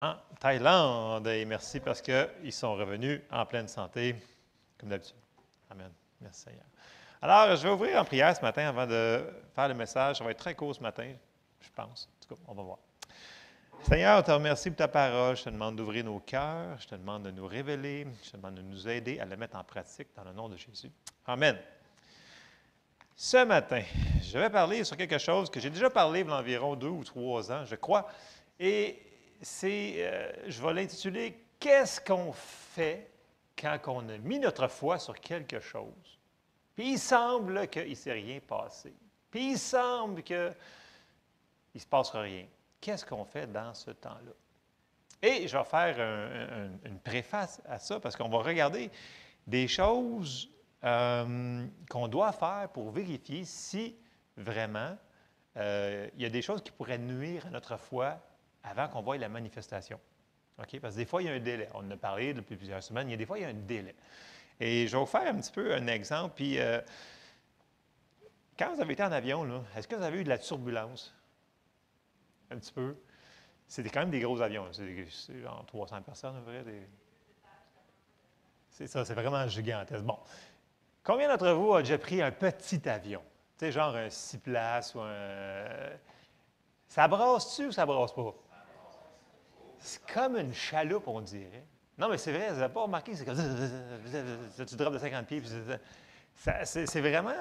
En Thaïlande. Et merci parce qu'ils sont revenus en pleine santé, comme d'habitude. Amen. Merci Seigneur. Alors, je vais ouvrir en prière ce matin avant de faire le message. Ça va être très court ce matin, je pense. En tout cas, on va voir. Seigneur, on te remercie pour ta parole. Je te demande d'ouvrir nos cœurs. Je te demande de nous révéler. Je te demande de nous aider à le mettre en pratique dans le nom de Jésus. Amen. Ce matin, je vais parler sur quelque chose que j'ai déjà parlé il y a environ 2 ou 3 ans, je crois. Et je vais l'intituler « Qu'est-ce qu'on fait quand on a mis notre foi sur quelque chose? » Puis il semble qu'il ne s'est rien passé. Puis il semble qu'il ne se passera rien. Qu'est-ce qu'on fait dans ce temps-là? Et je vais faire une préface à ça parce qu'on va regarder des choses qu'on doit faire pour vérifier si vraiment il y a des choses qui pourraient nuire à notre foi avant qu'on voie la manifestation. OK? Parce que des fois, il y a un délai. On en a parlé depuis plusieurs semaines. Des fois, il y a un délai. Et je vais vous faire un petit peu un exemple. Puis, quand vous avez été en avion, est-ce que vous avez eu de la turbulence? Un petit peu. C'était quand même des gros avions. C'est genre 300 personnes, à vrai. C'est ça, c'est vraiment gigantesque. Bon. Combien d'entre vous a déjà pris un petit avion? Tu sais, genre un 6 places ou un... Ça brasse-tu ou ça brasse pas? C'est comme une chaloupe, on dirait. Non, mais c'est vrai, vous n'avez pas remarqué, c'est comme... Tu drops de 50 pieds, puis c'est vraiment...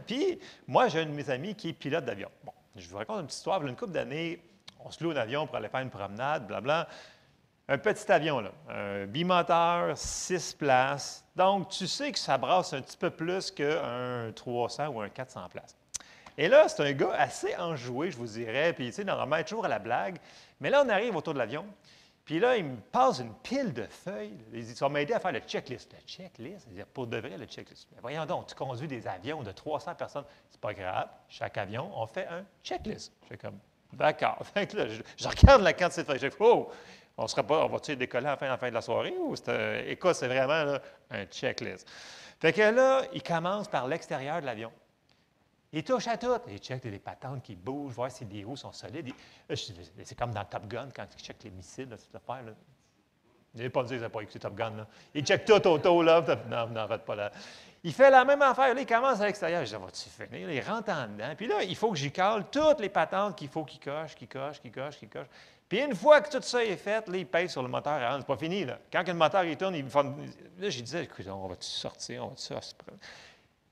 Puis, moi, j'ai un de mes amis qui est pilote d'avion. Bon, je vous raconte une petite histoire. Il y a une couple d'années, on se loue un avion pour aller faire une promenade, blablabla. Un petit avion, là, un bimoteur, 6 places. Donc, tu sais que ça brasse un petit peu plus qu'un 300 ou un 400 places. Et là, c'est un gars assez enjoué, je vous dirais. Puis, tu sais, normalement, il est toujours à la blague. Mais là, on arrive autour de l'avion. Puis là, il me passe une pile de feuilles. Il dit, ça m'a aidé à faire le checklist. Le checklist? Il dit, pour de vrai, le checklist. Mais voyons donc, tu conduis des avions de 300 personnes. C'est pas grave. Chaque avion, on fait un checklist. Je fais comme, d'accord. Fait que là, je regarde la quantité de feuilles. Je fais, oh! On va-tu décoller à la fin de la soirée? Ou écoute, c'est vraiment là, un checklist. Fait que là, il commence par l'extérieur de l'avion. Il touche à tout. Il check les patentes qui bougent, voir si les roues sont solides. C'est comme dans Top Gun, quand il check les missiles, là, cette affaire. Là. Je n'ai pas dit que vous pas écouté Top Gun. Là. Il check tout autour. Là. Non, n'arrête pas là. Il fait la même affaire. Là, il commence à l'extérieur. Je dis, vas-tu finir? Il rentre en dedans. Puis là, il faut que j'y cale toutes les patentes qu'il faut qu'il coche. Puis une fois que tout ça est fait, là, il pèse sur le moteur. C'est pas fini. Là. Quand le moteur il tourne, là, j'ai dit, écoute, on va-tu sortir? On va-tu sortir?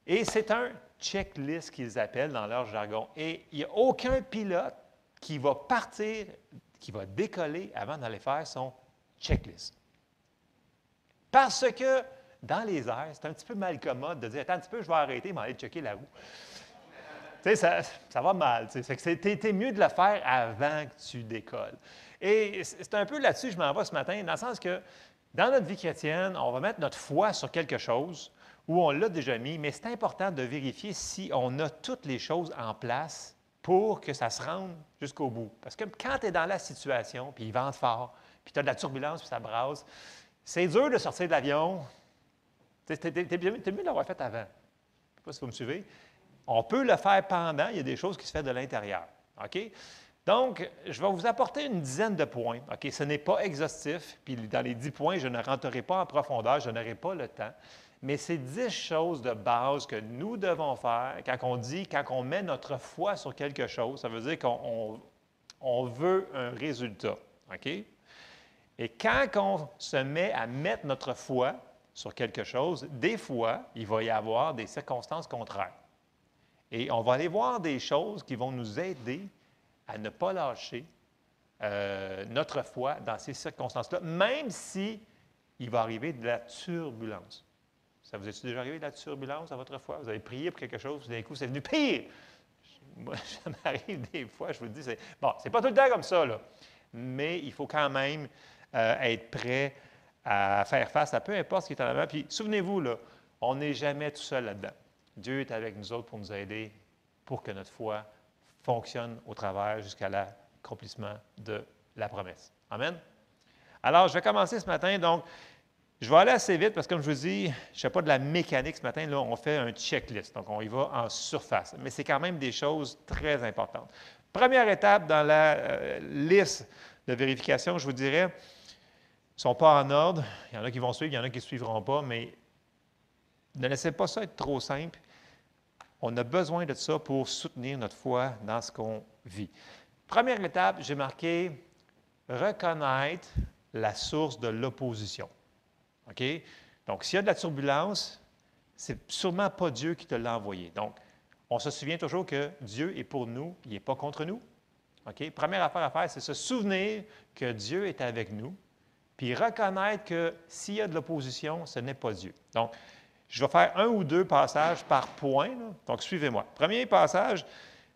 Et c'est un checklist qu'ils appellent dans leur jargon. Et il n'y a aucun pilote qui va partir, qui va décoller avant d'aller faire son checklist. Parce que dans les airs, c'est un petit peu mal commode de dire, attends un petit peu, je vais arrêter, mais aller checker la roue. Tu sais, ça va mal. C'est mieux de le faire avant que tu décolles. Et c'est un peu là-dessus que je m'en vais ce matin, dans le sens que dans notre vie chrétienne, on va mettre notre foi sur quelque chose où on l'a déjà mis, mais c'est important de vérifier si on a toutes les choses en place pour que ça se rende jusqu'au bout. Parce que quand tu es dans la situation, puis il vente fort, puis tu as de la turbulence, puis ça brasse, c'est dur de sortir de l'avion. T'es mieux de l'avoir fait avant. Je ne sais pas si vous me suivez. On peut le faire pendant, il y a des choses qui se font de l'intérieur. OK? Donc, je vais vous apporter une dizaine de points. OK? Ce n'est pas exhaustif, puis dans les 10 points, je ne rentrerai pas en profondeur, je n'aurai pas le temps. Mais c'est 10 choses de base que nous devons faire quand on met notre foi sur quelque chose, ça veut dire qu'on veut un résultat. OK? Et quand on se met à mettre notre foi sur quelque chose, des fois, il va y avoir des circonstances contraires. Et on va aller voir des choses qui vont nous aider à ne pas lâcher notre foi dans ces circonstances-là, même si il va arriver de la turbulence. Ça vous est-il déjà arrivé de la turbulence à votre foi? Vous avez prié pour quelque chose, d'un coup, c'est venu pire. Moi, ça m'arrive des fois, je vous le dis, c'est pas tout le temps comme ça, là. Mais il faut quand même être prêt à faire face à peu importe ce qui est en avant. Puis, souvenez-vous, là, on n'est jamais tout seul là-dedans. Dieu est avec nous autres pour nous aider, pour que notre foi fonctionne au travers jusqu'à l'accomplissement de la promesse. Amen? Alors, je vais commencer ce matin, donc, je vais aller assez vite parce que, comme je vous dis, je ne fais pas de la mécanique ce matin. Là, on fait un checklist. Donc, on y va en surface. Mais c'est quand même des choses très importantes. Première étape dans la liste de vérification, je vous dirais, ne sont pas en ordre. Il y en a qui vont suivre, il y en a qui ne suivront pas, mais ne laissez pas ça être trop simple. On a besoin de ça pour soutenir notre foi dans ce qu'on vit. Première étape, j'ai marqué reconnaître la source de l'opposition. OK? Donc, s'il y a de la turbulence, c'est sûrement pas Dieu qui te l'a envoyé. Donc, on se souvient toujours que Dieu est pour nous, il n'est pas contre nous. OK? Première affaire à faire, c'est se souvenir que Dieu est avec nous, puis reconnaître que s'il y a de l'opposition, ce n'est pas Dieu. Donc, je vais faire un ou deux passages par point. Là. Donc, suivez-moi. Premier passage,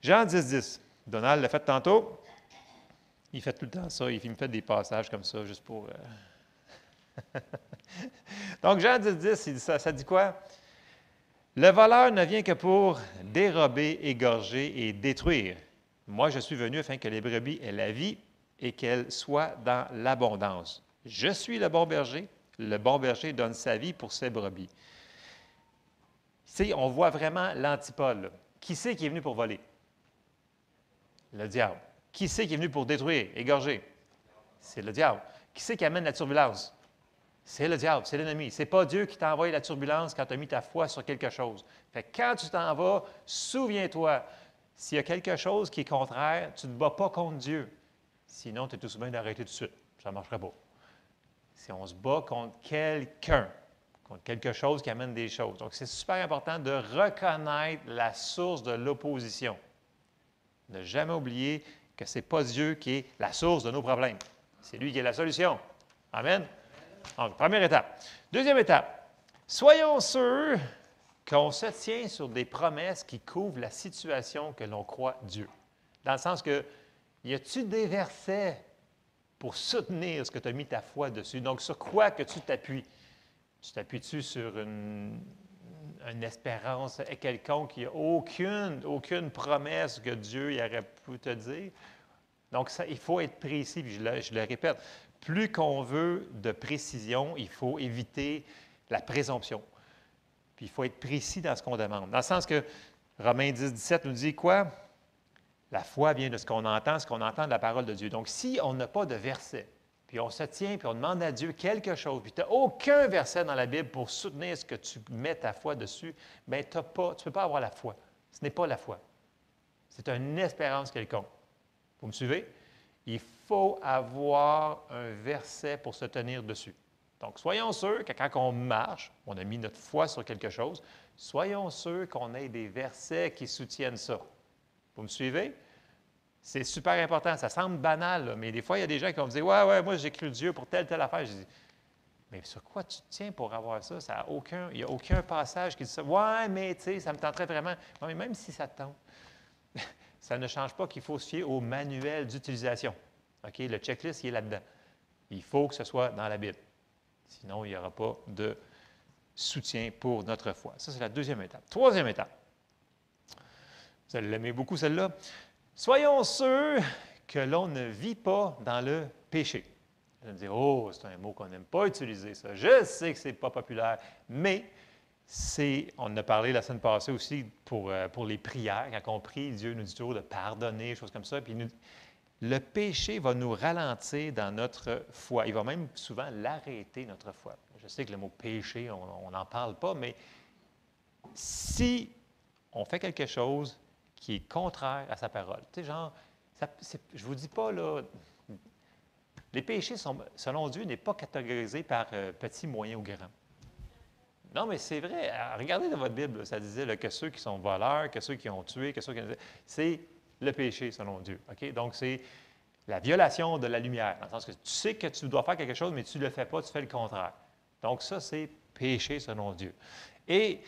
Jean 10. Donald l'a fait tantôt. Il fait tout le temps ça. Il me fait des passages comme ça, juste pour... Donc, Jean 10, il dit ça dit quoi? Le voleur ne vient que pour dérober, égorger et détruire. Moi, je suis venu afin que les brebis aient la vie et qu'elles soient dans l'abondance. Je suis le bon berger. Le bon berger donne sa vie pour ses brebis. Ici, on voit vraiment l'antipode. Là. Qui c'est qui est venu pour voler? Le diable. Qui c'est qui est venu pour détruire, égorger? C'est le diable. Qui c'est qui amène la turbulence? C'est le diable, c'est l'ennemi. Ce n'est pas Dieu qui t'a envoyé la turbulence quand tu as mis ta foi sur quelque chose. Fait que quand tu t'en vas, souviens-toi, s'il y a quelque chose qui est contraire, tu ne te bats pas contre Dieu. Sinon, tu es tout souvent d'arrêter tout de suite. Ça ne marcherait pas. Si on se bat contre quelqu'un, contre quelque chose qui amène des choses. Donc, c'est super important de reconnaître la source de l'opposition. Ne jamais oublier que ce n'est pas Dieu qui est la source de nos problèmes. C'est lui qui est la solution. Amen. Donc, première étape. Deuxième étape, soyons sûrs qu'on se tient sur des promesses qui couvrent la situation que l'on croit Dieu. Dans le sens que, y a-t-il des versets pour soutenir ce que tu as mis ta foi dessus? Donc, sur quoi que tu t'appuies? Tu t'appuies-tu sur une espérance quelconque? Il n'y a aucune promesse que Dieu y aurait pu te dire. Donc, ça, il faut être précis, puis je le répète. Plus qu'on veut de précision, il faut éviter la présomption. Puis il faut être précis dans ce qu'on demande. Dans le sens que Romains 10, 17 nous dit quoi? La foi vient de ce qu'on entend de la parole de Dieu. Donc, si on n'a pas de verset, puis on se tient, puis on demande à Dieu quelque chose, puis tu n'as aucun verset dans la Bible pour soutenir ce que tu mets ta foi dessus, bien, tu ne peux pas avoir la foi. Ce n'est pas la foi. C'est une espérance quelconque. Vous me suivez? Il faut avoir un verset pour se tenir dessus. Donc, soyons sûrs que quand on marche, on a mis notre foi sur quelque chose, soyons sûrs qu'on ait des versets qui soutiennent ça. Vous me suivez? C'est super important. Ça semble banal, là, mais des fois, il y a des gens qui vont me dire « Ouais, moi, j'ai cru Dieu pour telle affaire. » Je dis « Mais sur quoi tu te tiens pour avoir ça? Il n'y a aucun passage qui dit ça. Ouais, mais tu sais, ça me tenterait vraiment. » Ouais, mais même si ça te tente, ça ne change pas qu'il faut se fier au manuel d'utilisation. OK? Le checklist, il est là-dedans. Il faut que ce soit dans la Bible. Sinon, il n'y aura pas de soutien pour notre foi. Ça, c'est la deuxième étape. Troisième étape. Vous allez l'aimer beaucoup, celle-là. Soyons sûrs que l'on ne vit pas dans le péché. Vous allez me dire, oh, c'est un mot qu'on n'aime pas utiliser, ça. Je sais que ce n'est pas populaire, mais on en a parlé la semaine passée aussi pour les prières. Quand on prie, Dieu nous dit toujours de pardonner, choses comme ça. Puis le péché va nous ralentir dans notre foi. Il va même souvent l'arrêter, notre foi. Je sais que le mot péché, on n'en parle pas, mais si on fait quelque chose qui est contraire à sa parole, tu sais, genre, je ne vous dis pas, là, les péchés, selon Dieu, n'est pas catégorisé par petit, moyen ou grand. Non, mais c'est vrai. Regardez dans votre Bible, ça disait là, que ceux qui sont voleurs, que ceux qui ont tué, que ceux qui... C'est le péché, selon Dieu. OK? Donc, c'est la violation de la lumière. Dans le sens que tu sais que tu dois faire quelque chose, mais tu ne le fais pas, tu fais le contraire. Donc, ça, c'est péché, selon Dieu. Et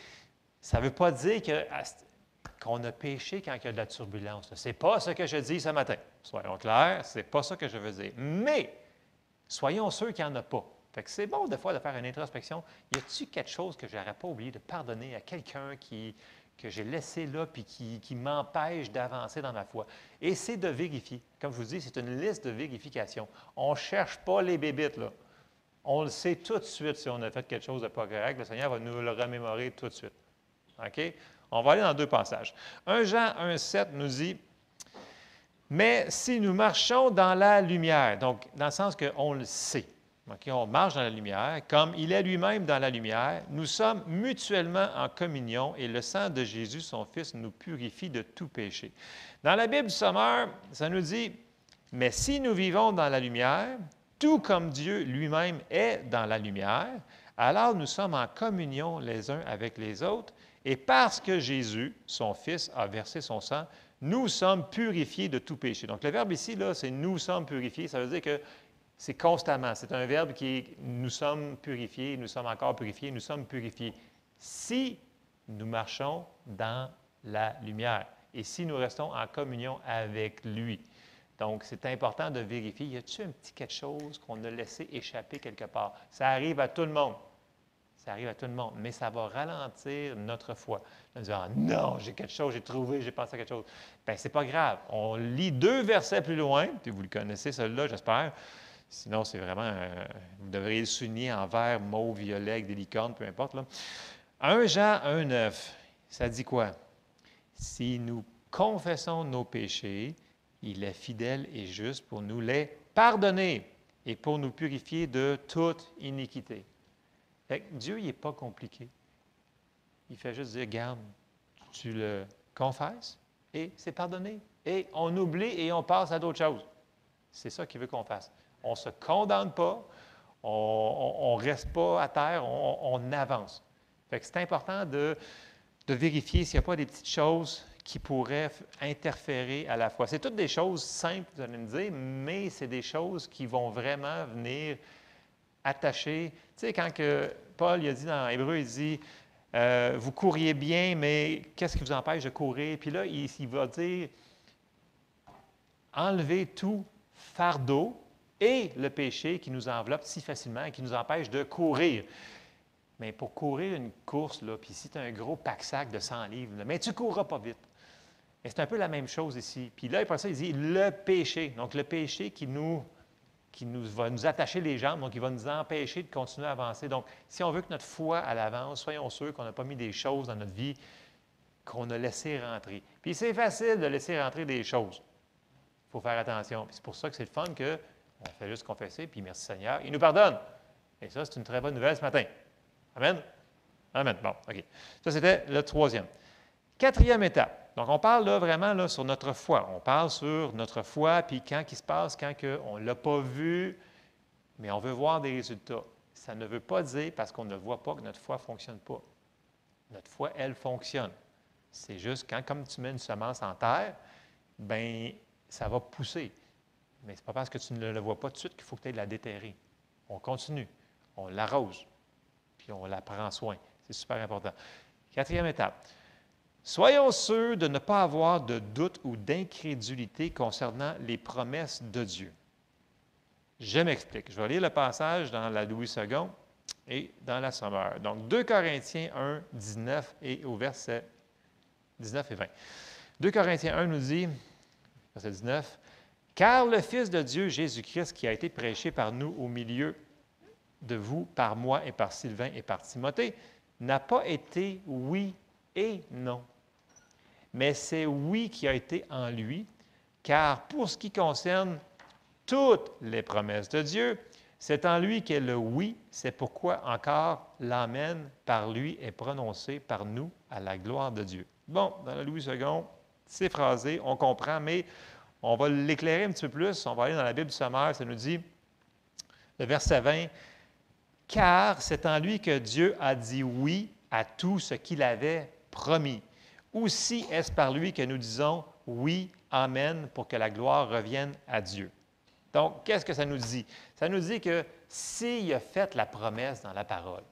ça ne veut pas dire qu'on a péché quand il y a de la turbulence. Ce n'est pas ce que je dis ce matin. Soyons clairs, ce n'est pas ça que je veux dire. Mais, soyons sûrs qu'il n'y en a pas. Fait que c'est bon, des fois, de faire une introspection. Y a-t-il quelque chose que je n'aurais pas oublié de pardonner à quelqu'un que j'ai laissé là puis qui m'empêche d'avancer dans ma foi? Et c'est de vérifier. Comme je vous dis, c'est une liste de vérification. On ne cherche pas les bébites, là. On le sait tout de suite si on a fait quelque chose de pas correct. Le Seigneur va nous le remémorer tout de suite. OK? On va aller dans deux passages. 1 Jean 1,7 nous dit Mais si nous marchons dans la lumière, donc dans le sens qu'on le sait, okay, on marche dans la lumière, comme il est lui-même dans la lumière, nous sommes mutuellement en communion et le sang de Jésus, son Fils, nous purifie de tout péché. Dans la Bible du Sommeur, ça nous dit, « Mais si nous vivons dans la lumière, tout comme Dieu lui-même est dans la lumière, alors nous sommes en communion les uns avec les autres, et parce que Jésus, son Fils, a versé son sang, nous sommes purifiés de tout péché. » Donc, le verbe ici, là, c'est « nous sommes purifiés ». Ça veut dire que c'est constamment. C'est un verbe qui est « nous sommes purifiés, nous sommes encore purifiés, nous sommes purifiés ». Si nous marchons dans la lumière et si nous restons en communion avec lui. Donc, c'est important de vérifier, y a-t-il un petit quelque chose qu'on a laissé échapper quelque part? Ça arrive à tout le monde. Ça arrive à tout le monde, mais ça va ralentir notre foi. On va dire, ah, non, j'ai quelque chose, j'ai trouvé, j'ai pensé à quelque chose. Bien, ce n'est pas grave. On lit 2 versets plus loin, puis vous le connaissez, celui-là, j'espère. Sinon, c'est vraiment, vous devriez le souligner en vert, mauve, violet, avec des licornes, peu importe. Là. 1 Jean 1,9, ça dit quoi? Si nous confessons nos péchés, il est fidèle et juste pour nous les pardonner et pour nous purifier de toute iniquité. Fait que Dieu, il n'est pas compliqué. Il fait juste dire, garde, tu le confesses et c'est pardonné. Et on oublie et on passe à d'autres choses. C'est ça qu'il veut qu'on fasse. On ne se condamne pas, on ne reste pas à terre, on avance. Fait que c'est important de vérifier s'il n'y a pas des petites choses qui pourraient interférer à la foi. C'est toutes des choses simples, vous allez me dire, mais c'est des choses qui vont vraiment venir attacher. Tu sais, quand que Paul il a dit dans Hébreu, il dit vous couriez bien, mais qu'est-ce qui vous empêche de courir? Puis là, il va dire enlevez tout fardeau et le péché qui nous enveloppe si facilement et qui nous empêche de courir. Mais pour courir une course, là, puis si tu as un gros pack-sac de 100 livres, là, mais tu ne courras pas vite. Mais c'est un peu la même chose ici. Puis là, après ça, il dit le péché. Donc, le péché qui va nous attacher les jambes, donc il va nous empêcher de continuer à avancer. Donc, si on veut que notre foi elle avance, soyons sûrs qu'on n'a pas mis des choses dans notre vie qu'on a laissé rentrer. Puis c'est facile de laisser rentrer des choses. Il faut faire attention. Puis c'est pour ça que c'est le fun qu'on fait juste confesser, puis merci Seigneur, il nous pardonne. Et ça, c'est une très bonne nouvelle ce matin. Amen? Amen. Bon, OK. Ça, c'était le 3e. 4e étape. Donc, on parle là vraiment là, sur notre foi. On parle sur notre foi, puis quand il se passe, quand on ne l'a pas vu, mais on veut voir des résultats. Ça ne veut pas dire, parce qu'on ne voit pas, que notre foi ne fonctionne pas. Notre foi, elle, fonctionne. C'est juste quand, comme tu mets une semence en terre, bien, ça va pousser. Mais ce n'est pas parce que tu ne le vois pas tout de suite qu'il faut que tu ailles la déterrer. On continue. On l'arrose, puis on la prend soin. C'est super important. 4e étape. Soyons sûrs de ne pas avoir de doute ou d'incrédulité concernant les promesses de Dieu. Je m'explique. Je vais lire le passage dans la Louis II et dans la Sommeur. Donc, 2 Corinthiens 1, 19 et au verset 19 et 20. 2 Corinthiens 1 nous dit, verset 19, « Car le Fils de Dieu, Jésus-Christ, qui a été prêché par nous au milieu de vous, par moi et par Sylvain et par Timothée, n'a pas été oui et non. Mais c'est oui qui a été en lui, car pour ce qui concerne toutes les promesses de Dieu, c'est en lui qu'est le oui, c'est pourquoi encore l'Amen par lui est prononcé par nous à la gloire de Dieu. Bon, dans la Louis II, c'est phrasé, on comprend, mais on va l'éclairer un petit peu plus. On va aller dans la Bible du Sommeur, ça nous dit, le verset 20, « Car c'est en lui que Dieu a dit oui à tout ce qu'il avait promis. Aussi est-ce par lui que nous disons oui, Amen, pour que la gloire revienne à Dieu. » Donc, qu'est-ce que ça nous dit? Ça nous dit que s'il a fait la promesse dans la parole,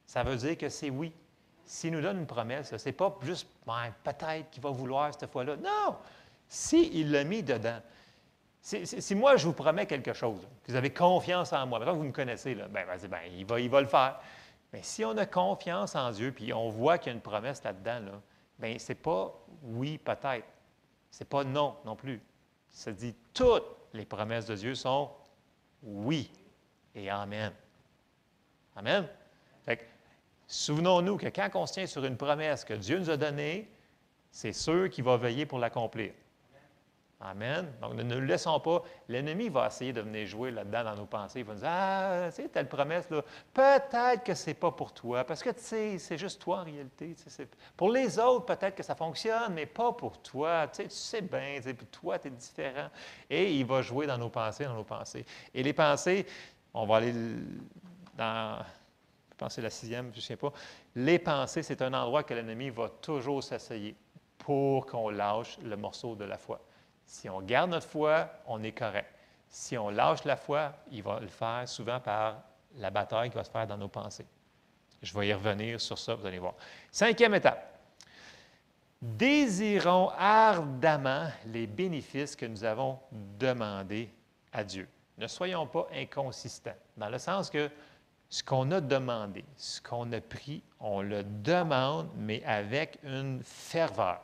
ça veut dire que c'est oui. S'il nous donne une promesse, ce n'est pas juste ben, peut-être qu'il va vouloir cette fois-là. Non! S'il l'a mis dedans. Si moi, je vous promets quelque chose, que vous avez confiance en moi, maintenant que vous me connaissez, là, ben, il va le faire. Mais si on a confiance en Dieu, puis on voit qu'il y a une promesse là-dedans, là, bien, ce n'est pas oui, peut-être. Ce n'est pas non non plus. Ça dit toutes les promesses de Dieu sont oui et amen. Amen. Fait que, souvenons-nous que quand on se tient sur une promesse que Dieu nous a donnée, c'est sûr qu'il va veiller pour l'accomplir. Amen. Donc, ne nous laissons pas. L'ennemi va essayer de venir jouer là-dedans dans nos pensées. Il va nous dire, ah, tu sais, telle promesse, là, peut-être que ce n'est pas pour toi, parce que, tu sais, c'est juste toi en réalité. Pour les autres, peut-être que ça fonctionne, mais pas pour toi. Tu sais bien, puis toi, tu es différent. Et il va jouer dans nos pensées, dans nos pensées. Et les pensées, on va aller dans, je pense que c'est la 6e, je ne sais pas. Les pensées, c'est un endroit que l'ennemi va toujours s'essayer pour qu'on lâche le morceau de la foi. Si on garde notre foi, on est correct. Si on lâche la foi, il va le faire souvent par la bataille qui va se faire dans nos pensées. Je vais y revenir sur ça, vous allez voir. 5e étape. Désirons ardemment les bénéfices que nous avons demandés à Dieu. Ne soyons pas inconsistants, dans le sens que ce qu'on a demandé, ce qu'on a pris, on le demande, mais avec une ferveur.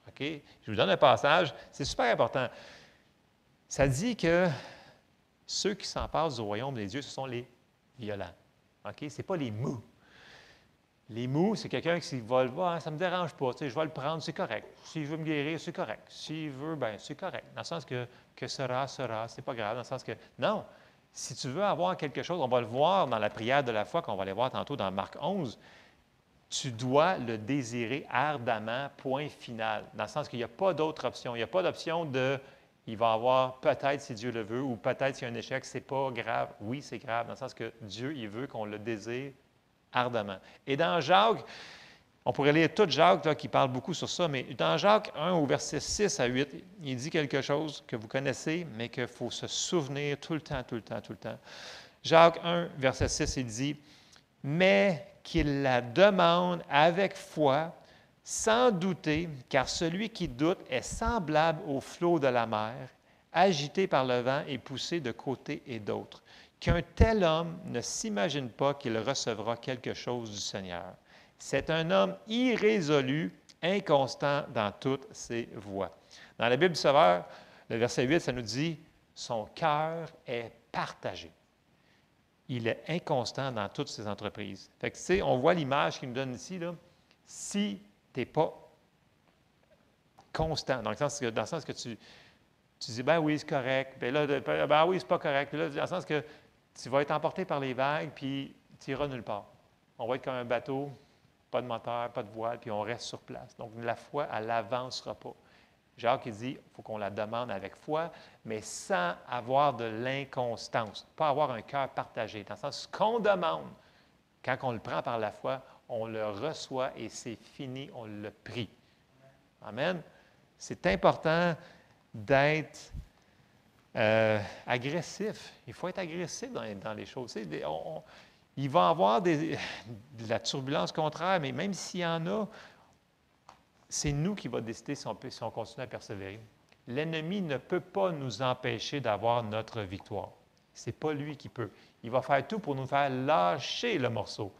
OK? Je vous donne un passage, c'est super important. Ça dit que ceux qui s'emparent du royaume des dieux, ce sont les violents. OK? Ce n'est pas les mous. Les mous, c'est quelqu'un qui va le voir, ça ne me dérange pas, je vais le prendre, c'est correct. S'il veut me guérir, c'est correct. S'il veut, bien, c'est correct. Dans le sens que sera, c'est pas grave. Dans le sens que, non, si tu veux avoir quelque chose, on va le voir dans la prière de la foi, qu'on va aller voir tantôt dans Marc 11, tu dois le désirer ardemment, point final. Dans le sens qu'il n'y a pas d'autre option. Il n'y a pas d'option de il va avoir peut-être si Dieu le veut ou peut-être s'il y a un échec, c'est pas grave. Oui, c'est grave, dans le sens que Dieu, il veut qu'on le désire ardemment. Et dans Jacques, on pourrait lire tout Jacques là, qui parle beaucoup sur ça, mais dans Jacques 1 au verset 6 à 8, il dit quelque chose que vous connaissez, mais qu'il faut se souvenir tout le temps, tout le temps, tout le temps. Jacques 1, verset 6, il dit « Mais qu'il la demande avec foi, sans douter, car celui qui doute est semblable au flot de la mer, agité par le vent et poussé de côté et d'autre. Qu'un tel homme ne s'imagine pas qu'il recevra quelque chose du Seigneur. C'est un homme irrésolu, inconstant dans toutes ses voies. » Dans la Bible du Sauveur, le verset 8, ça nous dit « Son cœur est partagé. » Il est inconstant dans toutes ses entreprises. Fait que, tu sais, on voit l'image qu'il nous donne ici, là. Si tu n'es pas constant, dans le sens que tu dis, ben oui, c'est correct, puis là, ben oui, c'est pas correct, puis là, dans le sens que tu vas être emporté par les vagues, puis tu n'iras nulle part. On va être comme un bateau, pas de moteur, pas de voile, puis on reste sur place. Donc, la foi, elle n'avancera pas. Jacques, il dit, il faut qu'on la demande avec foi, mais sans avoir de l'inconstance, pas avoir un cœur partagé. Dans le sens, ce qu'on demande, quand on le prend par la foi, on le reçoit et c'est fini, on le prie. Amen. C'est important d'être agressif. Il faut être agressif dans les choses. Il va y avoir de la turbulence contraire, mais même s'il y en a, c'est nous qui va décider si on continue à persévérer. L'ennemi ne peut pas nous empêcher d'avoir notre victoire. Ce n'est pas lui qui peut. Il va faire tout pour nous faire lâcher le morceau.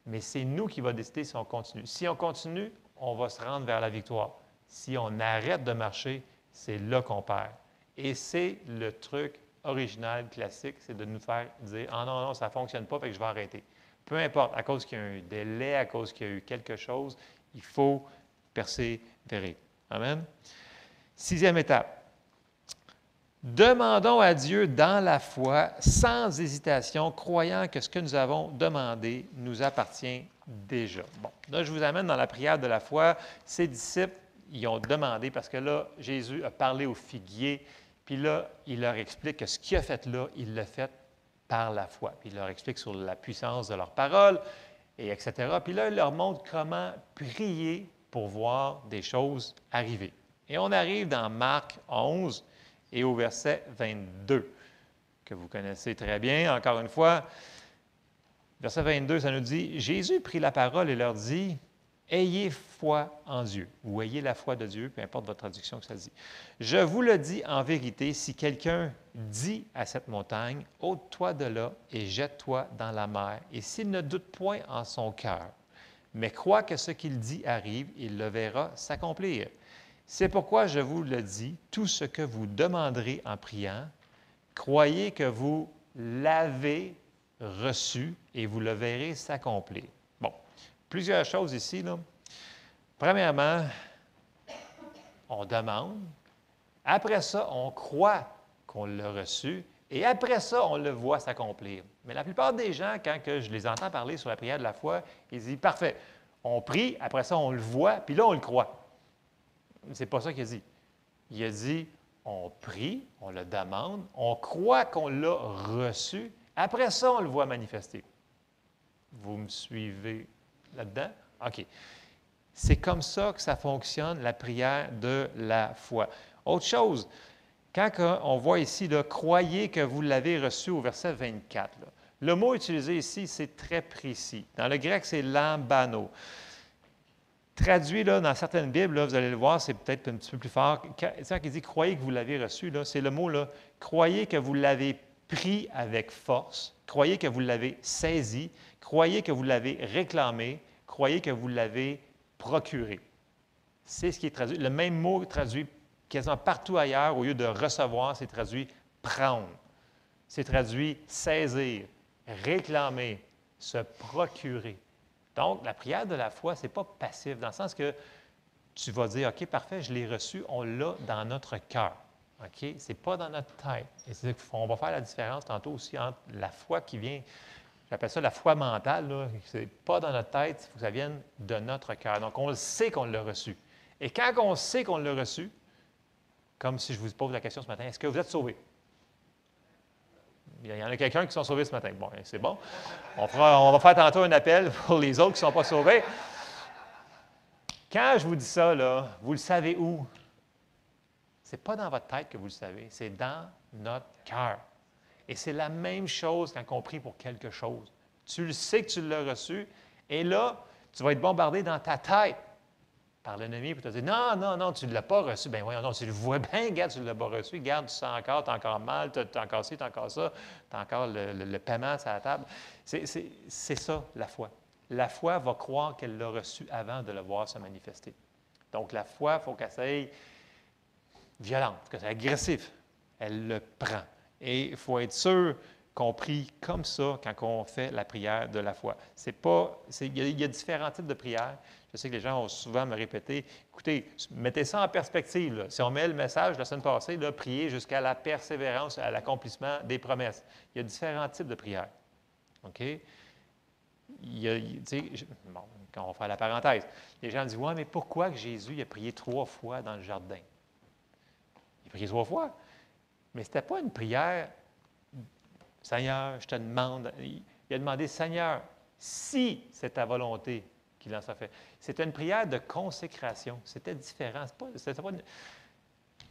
Mais c'est nous qui va décider si on continue. Si on continue, on va se rendre vers la victoire. Si on arrête de marcher, c'est là qu'on perd. Et c'est le truc original, classique, c'est de nous faire dire « Ah non, non, ça ne fonctionne pas, fait que je vais arrêter. » Peu importe, à cause qu'il y a eu un délai, à cause qu'il y a eu quelque chose, il faut persévérer. Amen. 6e étape. Demandons à Dieu dans la foi, sans hésitation, croyant que ce que nous avons demandé nous appartient déjà. Bon, là, je vous amène dans la prière de la foi. Ces disciples, ils ont demandé, parce que là, Jésus a parlé aux figuiers, puis là, il leur explique que ce qu'il a fait là, il l'a fait par la foi. Puis il leur explique sur la puissance de leur parole, et etc. Puis là, il leur montre comment prier pour voir des choses arriver. Et on arrive dans Marc 11 et au verset 22, que vous connaissez très bien. Encore une fois, verset 22, ça nous dit « Jésus prit la parole et leur dit « Ayez foi en Dieu » ou « Ayez la foi de Dieu », peu importe votre traduction que ça dit. « Je vous le dis en vérité, si quelqu'un dit à cette montagne « Ôte-toi de là et jette-toi dans la mer », et s'il ne doute point en son cœur, mais croit que ce qu'il dit arrive, il le verra s'accomplir. C'est pourquoi je vous le dis, tout ce que vous demanderez en priant, croyez que vous l'avez reçu et vous le verrez s'accomplir. Bon, plusieurs choses ici, là. Premièrement, on demande, Après ça, on croit qu'on l'a reçu. Et après ça, on le voit s'accomplir. Mais la plupart des gens, quand je les entends parler sur la prière de la foi, ils disent, parfait, on prie, après ça, on le voit, puis là, on le croit. C'est pas ça qu'il a dit. Il a dit, on prie, on le demande, on croit qu'on l'a reçu, après ça, on le voit manifester. Vous me suivez là-dedans? OK. C'est comme ça que ça fonctionne, la prière de la foi. Autre chose, quand on voit ici, là, croyez que vous l'avez reçu au verset 24, là, le mot utilisé ici, c'est très précis. Dans le grec, c'est lambano. Traduit là, dans certaines Bibles, là, vous allez le voir, c'est peut-être un petit peu plus fort. Quand il dit croyez que vous l'avez reçu, là, c'est le mot là, croyez que vous l'avez pris avec force, croyez que vous l'avez saisi, croyez que vous l'avez réclamé, croyez que vous l'avez procuré. C'est ce qui est traduit. Le même mot traduit quasiment partout ailleurs, au lieu de recevoir, c'est traduit prendre. C'est traduit saisir, réclamer, se procurer. Donc, la prière de la foi, ce n'est pas passif, dans le sens que tu vas dire, OK, parfait, je l'ai reçu, on l'a dans notre cœur. OK? Ce n'est pas dans notre tête. Et on va faire la différence tantôt aussi entre la foi qui vient, j'appelle ça la foi mentale, ce n'est pas dans notre tête, il faut que ça vienne de notre cœur. Donc, on le sait qu'on l'a reçu. Et quand on sait qu'on l'a reçu, comme si je vous pose la question ce matin, est-ce que vous êtes sauvés? Il y en a quelqu'un qui sont sauvés ce matin. Bon, c'est bon. On va faire tantôt un appel pour les autres qui ne sont pas sauvés. Quand je vous dis ça, là, vous le savez où? Ce n'est pas dans votre tête que vous le savez, c'est dans notre cœur. Et c'est la même chose quand on prie pour quelque chose. Tu le sais que tu l'as reçu, et là, tu vas être bombardé dans ta tête par l'ennemi pour te dire, non, non, non, tu ne l'as pas reçu. Bien voyons, non, tu le vois bien, regarde, tu ne l'as pas reçu. Regarde, tu sens encore, tu as encore mal, tu as encore ci, tu as encore ça, tu as encore le paiement sur la table. C'est ça, la foi. La foi va croire qu'elle l'a reçu avant de le voir se manifester. Donc, la foi, il faut qu'elle soit violente, que c'est agressif. Elle le prend. Et il faut être sûr qu'on prie comme ça quand on fait la prière de la foi. Il y a différents types de prières. Je sais que les gens ont souvent me répété, écoutez, mettez ça en perspective. Là. Si on met le message de la semaine passée, là, prier jusqu'à la persévérance, à l'accomplissement des promesses. Il y a différents types de prières. OK? Bon, quand on va faire la parenthèse, les gens disent, ouais, mais pourquoi que Jésus a prié 3 fois dans le jardin? Il a prié 3 fois. Mais ce n'était pas une prière, Seigneur, je te demande. Il a demandé, Seigneur, si c'est ta volonté qu'il en soit fait. C'était une prière de consécration. C'était différent. Il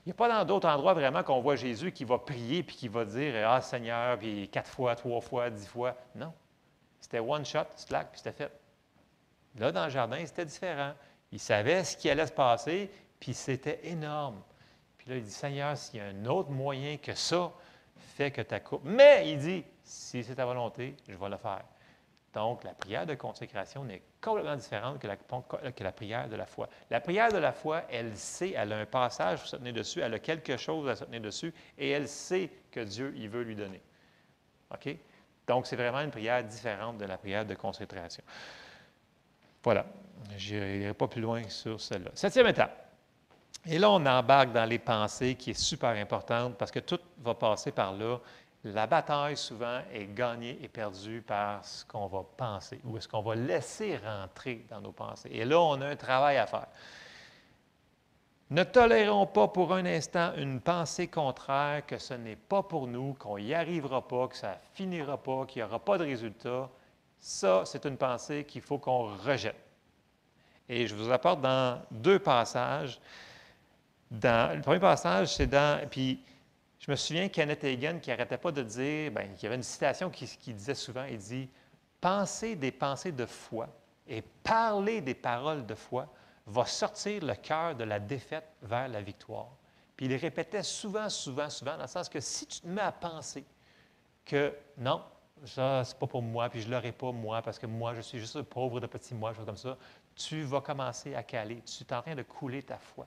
n'y a pas dans d'autres endroits vraiment qu'on voit Jésus qui va prier puis qui va dire, ah Seigneur, puis 4 fois, 3 fois, 10 fois. Non. C'était one shot, slack, puis c'était fait. Là, dans le jardin, c'était différent. Il savait ce qui allait se passer, puis c'était énorme. Puis là, il dit, Seigneur, s'il y a un autre moyen que ça, fais que ta coupe. Mais il dit, si c'est ta volonté, je vais le faire. Donc, la prière de consécration n'est complètement différente que la prière de la foi. La prière de la foi, elle sait, elle a un passage pour se tenir dessus, elle a quelque chose à se tenir dessus, et elle sait que Dieu, il veut lui donner. OK? Donc, c'est vraiment une prière différente de la prière de consécration. Voilà. Je n'irai pas plus loin sur celle-là. 7e étape. Et là, on embarque dans les pensées qui est super importante parce que tout va passer par là. La bataille, souvent, est gagnée et perdue par ce qu'on va penser ou ce qu'on va laisser rentrer dans nos pensées. Et là, on a un travail à faire. Ne tolérons pas pour un instant une pensée contraire que ce n'est pas pour nous, qu'on n'y arrivera pas, que ça ne finira pas, qu'il n'y aura pas de résultat. Ça, c'est une pensée qu'il faut qu'on rejette. Et je vous apporte dans 2 passages. Le premier passage, c'est dans... Puis, je me souviens Kenneth Hagin qui n'arrêtait pas de dire, bien, il y avait une citation qui disait souvent, il dit, « Pensez des pensées de foi et parler des paroles de foi va sortir le cœur de la défaite vers la victoire. » Puis il répétait souvent, souvent, souvent, dans le sens que si tu te mets à penser que non, ça, c'est pas pour moi, puis je ne l'aurai pas moi, parce que moi, je suis juste un pauvre de petit moi, chose comme ça, tu vas commencer à caler. Tu es en train de couler ta foi.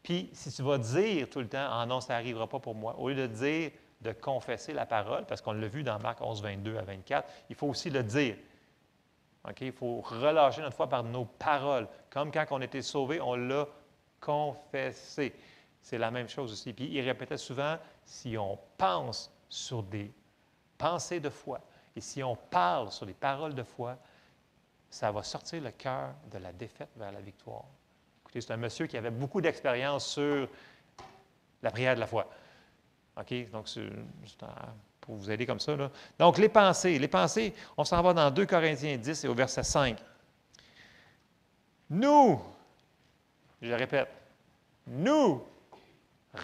Puis, si tu vas dire tout le temps, « Ah non, ça n'arrivera pas pour moi », au lieu de dire, de confesser la parole, parce qu'on l'a vu dans Marc 11, 22 à 24, il faut aussi le dire. Okay? Il faut relâcher notre foi par nos paroles. Comme quand on était sauvé, on l'a confessé. c'est la même chose aussi. Puis il répétait souvent, si on pense sur des pensées de foi et si on parle sur des paroles de foi, ça va sortir le cœur de la défaite vers la victoire. Écoutez, c'est un monsieur qui avait beaucoup d'expérience sur la prière de la foi. OK? Donc, c'est pour vous aider comme ça. Là. Donc, les pensées, on s'en va dans 2 Corinthiens 10 et au verset 5. Nous, je répète, nous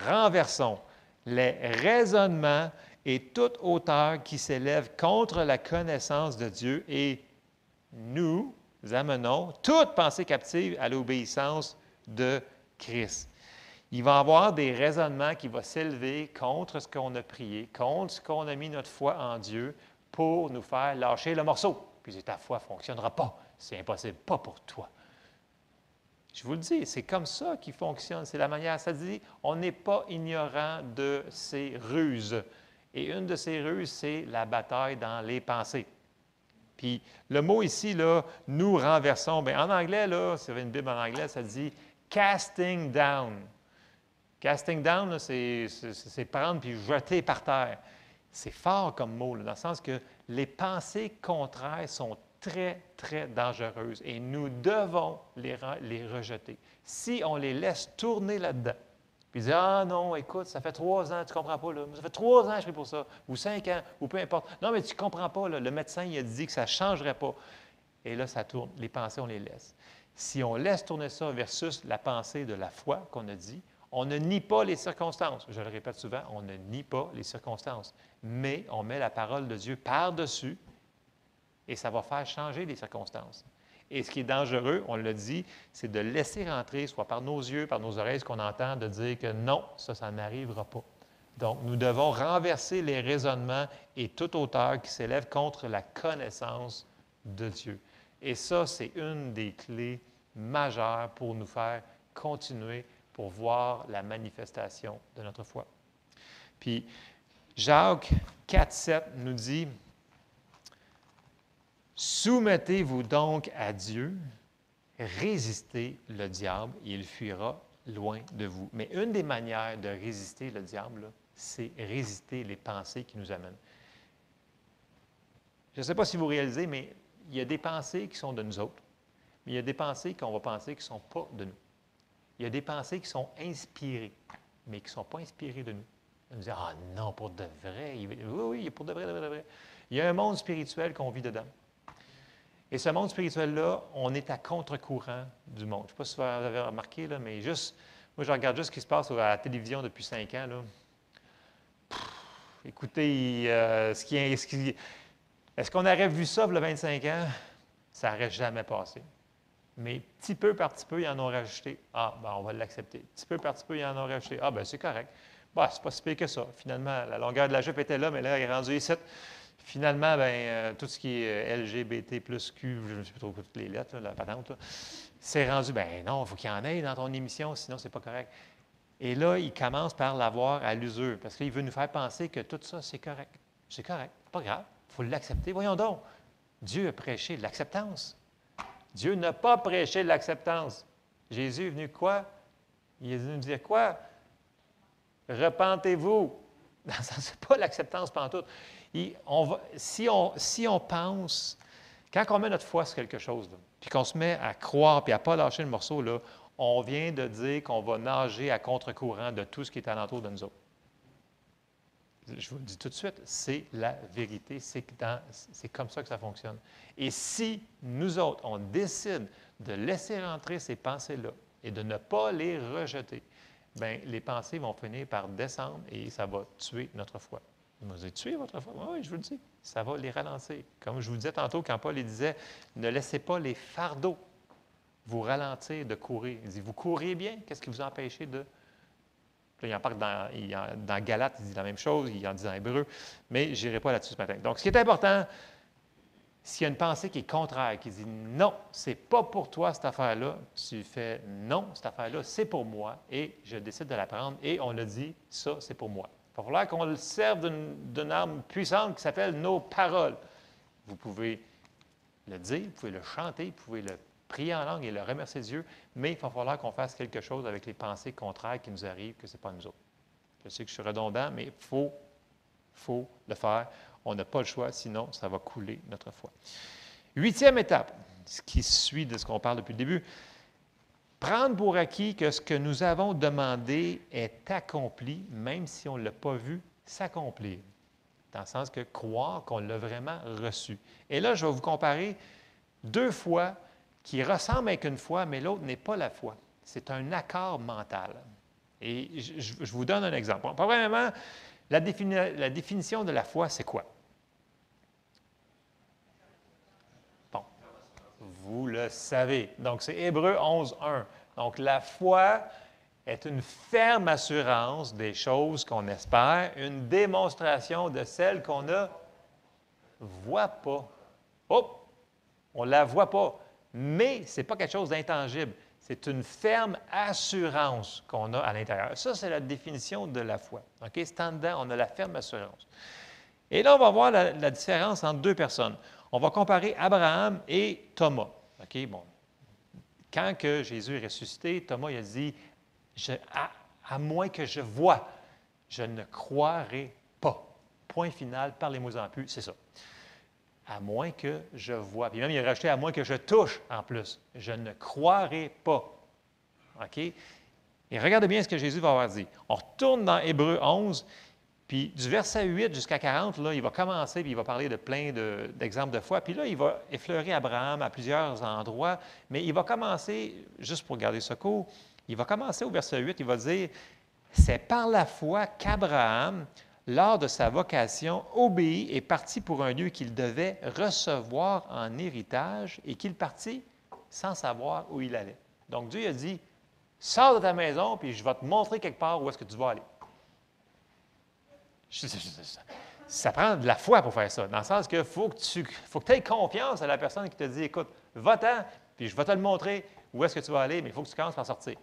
renversons les raisonnements et toute hauteur qui s'élève contre la connaissance de Dieu et nous amenons toute pensée captive à l'obéissance de Christ. Il va y avoir des raisonnements qui vont s'élever contre ce qu'on a prié, contre ce qu'on a mis notre foi en Dieu pour nous faire lâcher le morceau. Puis ta foi ne fonctionnera pas. C'est impossible, pas pour toi. Je vous le dis, c'est comme ça qu'il fonctionne. C'est la manière. Ça dit, on n'est pas ignorant de ces ruses. Et une de ces ruses, c'est la bataille dans les pensées. Puis le mot ici, là, nous renversons. Bien, en anglais, là, si vous avez une Bible en anglais, ça dit casting down. Casting down, là, c'est prendre puis jeter par terre. C'est fort comme mot, là, dans le sens que les pensées contraires sont très, très dangereuses et nous devons les rejeter. Si on les laisse tourner là-dedans, puis dire « Ah non, écoute, ça fait 3 ans, tu ne comprends pas, là. Ça fait 3 ans que je prie pour ça, ou 5 ans, ou peu importe. Non, mais tu ne comprends pas, là. Le médecin il a dit que ça ne changerait pas. » Et là, ça tourne. Les pensées, on les laisse. Si on laisse tourner ça versus la pensée de la foi qu'on a dit, on ne nie pas les circonstances. Je le répète souvent, on ne nie pas les circonstances, mais on met la parole de Dieu par-dessus et ça va faire changer les circonstances. Et ce qui est dangereux, on l'a dit, c'est de laisser rentrer, soit par nos yeux, par nos oreilles, ce qu'on entend, de dire que non, ça n'arrivera pas. Donc, nous devons renverser les raisonnements et toute hauteur qui s'élève contre la connaissance de Dieu. Et ça, c'est une des clés majeures pour nous faire continuer pour voir la manifestation de notre foi. Puis, Jacques 4,7 nous dit « Soumettez-vous donc à Dieu, résistez le diable, et il fuira loin de vous. » Mais une des manières de résister le diable, c'est résister les pensées qui nous amènent. Je ne sais pas si vous réalisez, mais il y a des pensées qui sont de nous autres, mais il y a des pensées qu'on va penser qui ne sont pas de nous. Il y a des pensées qui sont inspirées, mais qui ne sont pas inspirées de nous. On nous dit « Ah non, pour de vrai. » Oui, pour de vrai, de vrai, de vrai. Il y a un monde spirituel qu'on vit dedans. Et ce monde spirituel-là, on est à contre-courant du monde. Je ne sais pas si vous avez remarqué, là, mais juste, moi, je regarde juste ce qui se passe à la télévision depuis 5 ans. Là. Écoutez, est-ce qu'on aurait vu ça il y a 25 ans? Ça n'aurait jamais passé. Mais petit peu par petit peu, ils en ont rajouté. Ah, bien, on va l'accepter. Petit peu par petit peu, ils en ont rajouté. Ah, bien, c'est correct. Bah, c'est pas si pire que ça. Finalement, la longueur de la jupe était là, mais là, il est rendu ici. Finalement, bien, tout ce qui est LGBT plus Q, je ne sais plus trop toutes les lettres, là, la patente, c'est rendu, bien non, il faut qu'il y en ait dans ton émission, sinon c'est pas correct. Et là, il commence par l'avoir à l'usure, parce qu'il veut nous faire penser que tout ça, c'est correct. C'est correct, pas grave, il faut l'accepter. Voyons donc, Dieu a prêché l'acceptance. Dieu n'a pas prêché l'acceptance. Jésus est venu quoi? Il est venu nous dire quoi? Repentez-vous. Ce n'est pas l'acceptance pantoute. Si on pense, quand on met notre foi sur quelque chose, là, puis qu'on se met à croire puis à ne pas lâcher le morceau, là, on vient de dire qu'on va nager à contre-courant de tout ce qui est alentour de nous autres. Je vous le dis tout de suite, c'est la vérité, c'est comme ça que ça fonctionne. Et si nous autres, on décide de laisser rentrer ces pensées-là et de ne pas les rejeter, bien, les pensées vont finir par descendre et ça va tuer notre foi. Vous allez tuer votre foi? Oui, je vous le dis. Ça va les ralentir. Comme je vous disais tantôt, quand Paul disait, ne laissez pas les fardeaux vous ralentir de courir. Il dit, vous courez bien, qu'est-ce qui vous empêche de... Là, il en parle dans Galates, il dit la même chose, il en dit dans Hébreu, mais je n'irai pas là-dessus ce matin. Donc, ce qui est important, s'il y a une pensée qui est contraire, qui dit non, ce n'est pas pour toi cette affaire-là, tu fais non, cette affaire-là, c'est pour moi et je décide de la prendre et on a dit ça, c'est pour moi. Il va falloir qu'on le serve d'une arme puissante qui s'appelle nos paroles. Vous pouvez le dire, vous pouvez le chanter, vous pouvez le prier en langue et le remercier Dieu, mais il va falloir qu'on fasse quelque chose avec les pensées contraires qui nous arrivent, que ce n'est pas nous autres. Je sais que je suis redondant, mais il faut le faire. On n'a pas le choix, sinon ça va couler notre foi. 8e étape, ce qui suit de ce qu'on parle depuis le début, prendre pour acquis que ce que nous avons demandé est accompli, même si on ne l'a pas vu s'accomplir. Dans le sens que croire qu'on l'a vraiment reçu. Et là, je vais vous comparer 2 foi qui ressemblent avec une foi, mais l'autre n'est pas la foi. C'est un accord mental. Et je vous donne un exemple. Bon, premièrement, la définition de la foi, c'est quoi? Bon, vous le savez. Donc, c'est Hébreux 11, 1. Donc, la foi est une ferme assurance des choses qu'on espère, une démonstration de celles qu'on ne voit pas. Oh! On ne la voit pas, mais ce n'est pas quelque chose d'intangible. C'est une ferme assurance qu'on a à l'intérieur. Ça, c'est la définition de la foi. OK? C'est en dedans, on a la ferme assurance. Et là, on va voir la différence entre 2 personnes. On va comparer Abraham et Thomas. OK? Bon. Quand que Jésus est ressuscité, Thomas il a dit à moins que je voie, je ne croirai pas. Point final, parlez-moi en plus, c'est ça. À moins que je voie. Puis même, il a rajouté à moins que je touche en plus. Je ne croirai pas. OK? Et regardez bien ce que Jésus va avoir dit. On retourne dans Hébreux 11, puis du verset 8 jusqu'à 40, là, il va commencer, puis il va parler de plein d'exemples de foi. Puis là, il va effleurer Abraham à plusieurs endroits, mais il va commencer, juste pour garder ce cours, il va commencer au verset 8, il va dire « C'est par la foi qu'Abraham, lors de sa vocation, obéit et partit pour un lieu qu'il devait recevoir en héritage et qu'il partit sans savoir où il allait. » Donc Dieu a dit « Sors de ta maison, puis je vais te montrer quelque part où est-ce que tu vas aller. » Ça prend de la foi pour faire ça, dans le sens qu'il faut que tu aies confiance à la personne qui te dit « Écoute, va-t'en, puis je vais te le montrer où est-ce que tu vas aller, mais il faut que tu commences par sortir. »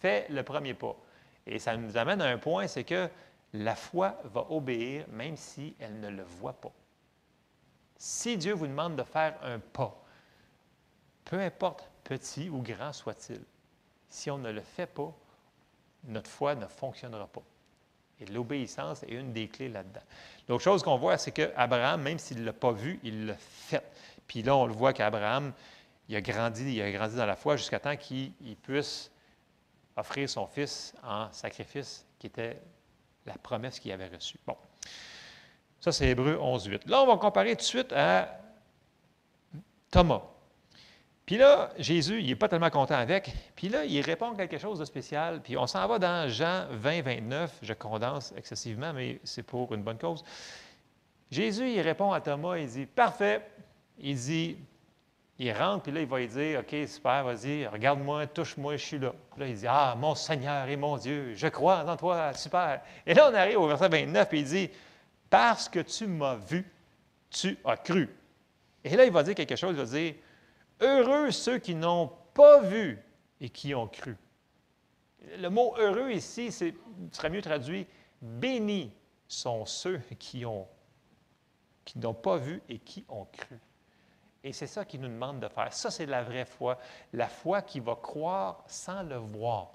Fais le premier pas. Et ça nous amène à un point, c'est que la foi va obéir même si elle ne le voit pas. Si Dieu vous demande de faire un pas, peu importe petit ou grand soit-il, si on ne le fait pas, notre foi ne fonctionnera pas. Et l'obéissance est une des clés là-dedans. L'autre chose qu'on voit, c'est qu'Abraham, même s'il ne l'a pas vu, il l'a fait. Puis là, on le voit qu'Abraham, il a grandi dans la foi jusqu'à temps qu'il puisse offrir son fils en sacrifice, qui était la promesse qu'il avait reçue. Bon, ça c'est Hébreux 11, 8. Là, on va comparer tout de suite à Thomas. Puis là, Jésus, il n'est pas tellement content avec. Puis là, il répond quelque chose de spécial. Puis on s'en va dans Jean 20, 29. Je condense excessivement, mais c'est pour une bonne cause. Jésus, il répond à Thomas, il dit « Parfait. » Il dit, il rentre, puis là, il va lui dire « OK, super, vas-y, regarde-moi, touche-moi, je suis là. » Puis là, il dit « Ah, mon Seigneur et mon Dieu, je crois en toi, super. » Et là, on arrive au verset 29, puis il dit « Parce que tu m'as vu, tu as cru. » Et là, il va dire quelque chose, il va dire « Heureux ceux qui n'ont pas vu et qui ont cru. » Le mot « heureux » ici, serait mieux traduit « bénis sont ceux qui n'ont pas vu et qui ont cru. » Et c'est ça qu'il nous demande de faire. Ça, c'est la vraie foi. La foi qui va croire sans le voir.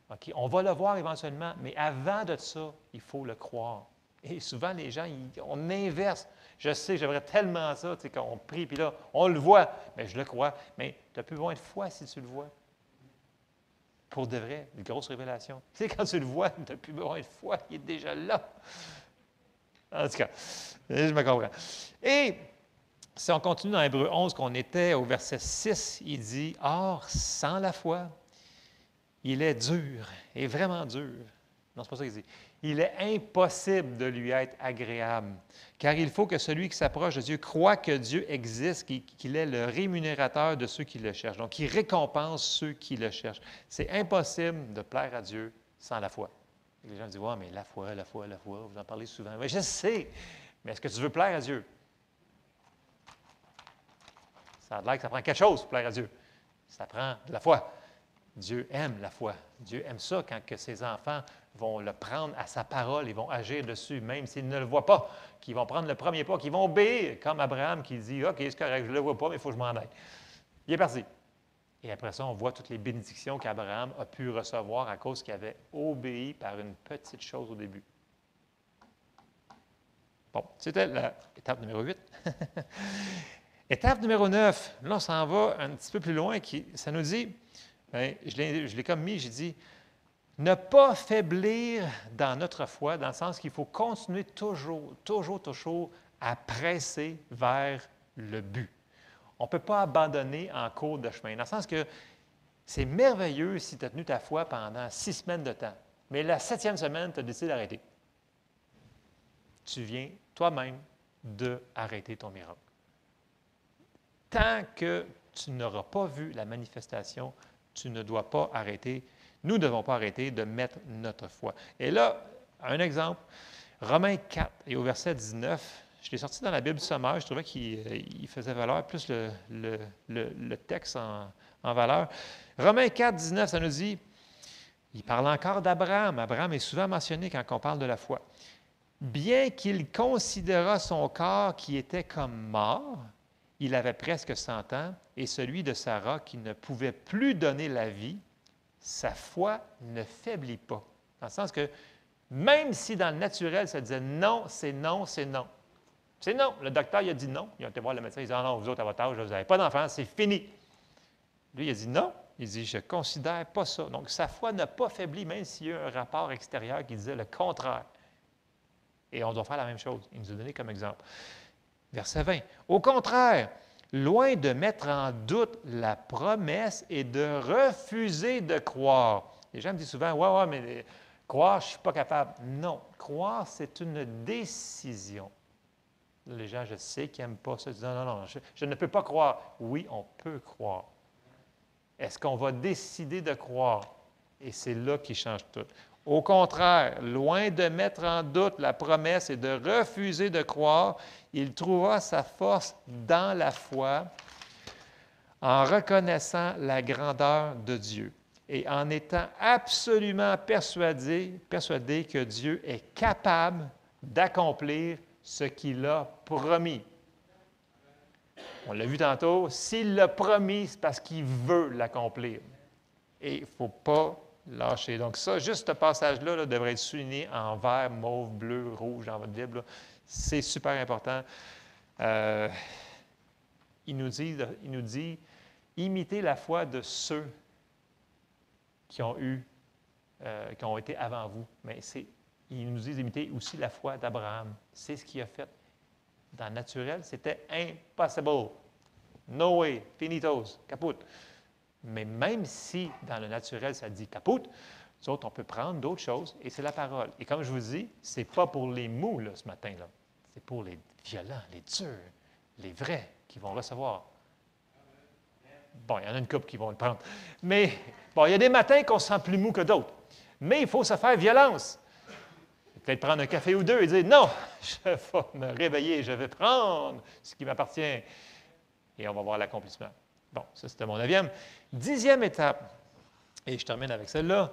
Okay? On va le voir éventuellement, mais avant de ça, il faut le croire. Et souvent, les gens, on inverse. Je sais, j'aimerais tellement ça, tu sais, quand on prie, puis là, on le voit, mais je le crois. Mais tu n'as plus besoin de foi si tu le vois. Pour de vrai, une grosse révélation. Tu sais, quand tu le vois, tu n'as plus besoin de foi, il est déjà là. En tout cas, je me comprends. Et si on continue dans Hébreux 11, qu'on était au verset 6, il dit « Or, sans la foi, il est dur, et vraiment dur. » Non, c'est pas ça qu'il dit. « Il est impossible de lui être agréable, car il faut que celui qui s'approche de Dieu croit que Dieu existe, qu'il est le rémunérateur de ceux qui le cherchent. Donc, il récompense ceux qui le cherchent. C'est impossible de plaire à Dieu sans la foi. » Et les gens disent « Ouais, mais la foi, vous en parlez souvent. » Oui, je sais, mais est-ce que tu veux plaire à Dieu? Ça a l'air que ça prend quelque chose pour plaire à Dieu. Ça prend de la foi. Dieu aime la foi. Dieu aime ça quand que ses enfants vont le prendre à sa parole et vont agir dessus, même s'ils ne le voient pas, qu'ils vont prendre le premier pas, qu'ils vont obéir, comme Abraham qui dit « OK, c'est correct, je ne le vois pas, mais il faut que je m'en aille. » Il est parti. Et après ça, on voit toutes les bénédictions qu'Abraham a pu recevoir à cause qu'il avait obéi par une petite chose au début. Bon, c'était l'étape numéro 8. Étape numéro 9, là, on s'en va un petit peu plus loin. Ça nous dit, bien, je l'ai comme mis, j'ai dit, ne pas faiblir dans notre foi, dans le sens qu'il faut continuer toujours à presser vers le but. On ne peut pas abandonner en cours de chemin, dans le sens que c'est merveilleux si tu as tenu ta foi pendant 6 semaines de temps, mais la 7e semaine, tu as décidé d'arrêter. Tu viens toi-même d'arrêter ton miracle. Tant que tu n'auras pas vu la manifestation, tu ne dois pas arrêter. Nous ne devons pas arrêter de mettre notre foi. Et là, un exemple, Romains 4 et au verset 19, je l'ai sorti dans la Bible sommaire, je trouvais qu'il faisait valeur, plus le texte en valeur. Romains 4, 19, ça nous dit, il parle encore d'Abraham. Abraham est souvent mentionné quand on parle de la foi. Bien qu'il considéra son corps qui était comme mort, il avait presque 100 ans, et celui de Sarah qui ne pouvait plus donner la vie, sa foi ne faiblit pas. Dans le sens que même si dans le naturel, ça disait non, c'est non, c'est non. C'est non. Le docteur, il a dit non. Il a été voir le médecin, il a dit non, vous autres, à votre âge, vous n'avez pas d'enfant, c'est fini. Lui, il a dit non. Il dit, je ne considère pas ça. Donc, sa foi n'a pas faibli, même s'il y a eu un rapport extérieur qui disait le contraire. Et on doit faire la même chose. Il nous a donné comme exemple. Verset 20. Au contraire, loin de mettre en doute la promesse et de refuser de croire. Les gens me disent souvent, ouais, mais croire, je ne suis pas capable. Non, croire, c'est une décision. Les gens, je sais, qui n'aiment pas ça, disent, non, je ne peux pas croire. Oui, on peut croire. Est-ce qu'on va décider de croire? Et c'est là qui change tout. Au contraire, loin de mettre en doute la promesse et de refuser de croire, il trouva sa force dans la foi en reconnaissant la grandeur de Dieu et en étant absolument persuadé que Dieu est capable d'accomplir ce qu'il a promis. On l'a vu tantôt, s'il l'a promis, c'est parce qu'il veut l'accomplir. Et il ne faut pas lâcher. Donc ça, juste ce passage-là là, devrait être souligné en vert, mauve, bleu, rouge dans votre Bible. C'est super important. Il nous dit, imitez la foi de ceux qui ont été avant vous. Mais il nous dit d'imiter aussi la foi d'Abraham. C'est ce qu'il a fait. Dans le naturel, c'était impossible. No way, finitos, caput. Mais même si dans le naturel, ça dit caput, nous autres, on peut prendre d'autres choses et c'est la parole. Et comme je vous dis, ce n'est pas pour les mous là, ce matin-là. C'est pour les violents, les durs, les vrais qui vont recevoir. Bon, il y en a une couple qui vont le prendre. Mais, bon, il y a des matins qu'on se sent plus mou que d'autres. Mais il faut se faire violence. Peut-être prendre un café ou deux et dire, non, je vais me réveiller, je vais prendre ce qui m'appartient. Et on va voir l'accomplissement. Bon, ça, c'était mon 9e. 10e étape, et je termine avec celle-là,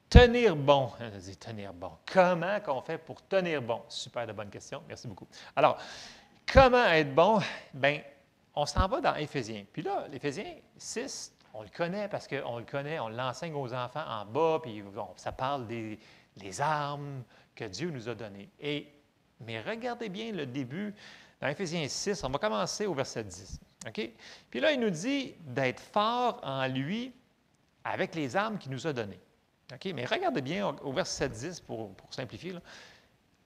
tenir bon. On a dit tenir bon. Comment qu'on fait pour tenir bon? Super de bonne question. Merci beaucoup. Alors, comment être bon? Bien, on s'en va dans Éphésiens. Puis là, l'Éphésiens 6, on le connaît parce qu'on le connaît, on l'enseigne aux enfants en bas, puis bon, ça parle des armes que Dieu nous a données. Mais regardez bien le début dans Éphésiens 6, on va commencer au verset 10. OK? Puis là, il nous dit d'être fort en lui avec les armes qu'il nous a données. OK? Mais regardez bien au verset 10 pour simplifier. Là.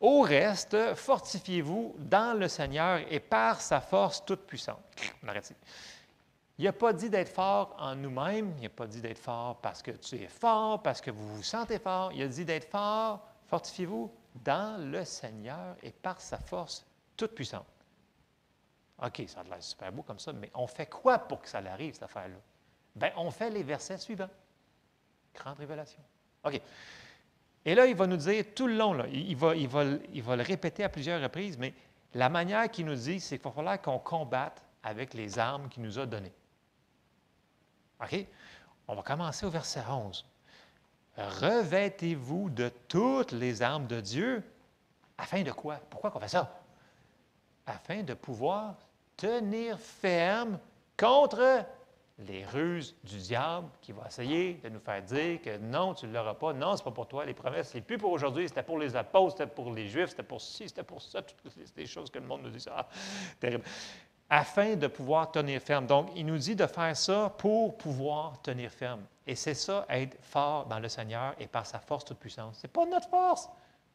Au reste, fortifiez-vous dans le Seigneur et par sa force toute puissante. On arrête ici. Il n'a pas dit d'être fort en nous-mêmes, il n'a pas dit d'être fort parce que tu es fort, parce que vous vous sentez fort. Il a dit d'être fort, fortifiez-vous dans le Seigneur et par sa force toute puissante. OK, ça a l'air super beau comme ça, mais on fait quoi pour que ça arrive, cette affaire-là? Bien, on fait les versets suivants. Grande révélation. OK. Et là, il va nous dire tout le long, là, il va le répéter à plusieurs reprises, mais la manière qu'il nous dit, c'est qu'il va falloir qu'on combatte avec les armes qu'il nous a données. OK? On va commencer au verset 11. Revêtez-vous de toutes les armes de Dieu, afin de quoi? Pourquoi qu'on fait ça? Afin de pouvoir tenir ferme contre les ruses du diable qui va essayer de nous faire dire que non, tu ne l'auras pas, non, ce n'est pas pour toi, les promesses, ce n'est plus pour aujourd'hui, c'était pour les apôtres, c'était pour les Juifs, c'était pour ci, c'était pour ça, toutes les choses que le monde nous dit, ah, terrible. Afin de pouvoir tenir ferme. Donc, il nous dit de faire ça pour pouvoir tenir ferme. Et c'est ça, être fort dans le Seigneur et par sa force toute puissance. Ce n'est pas notre force,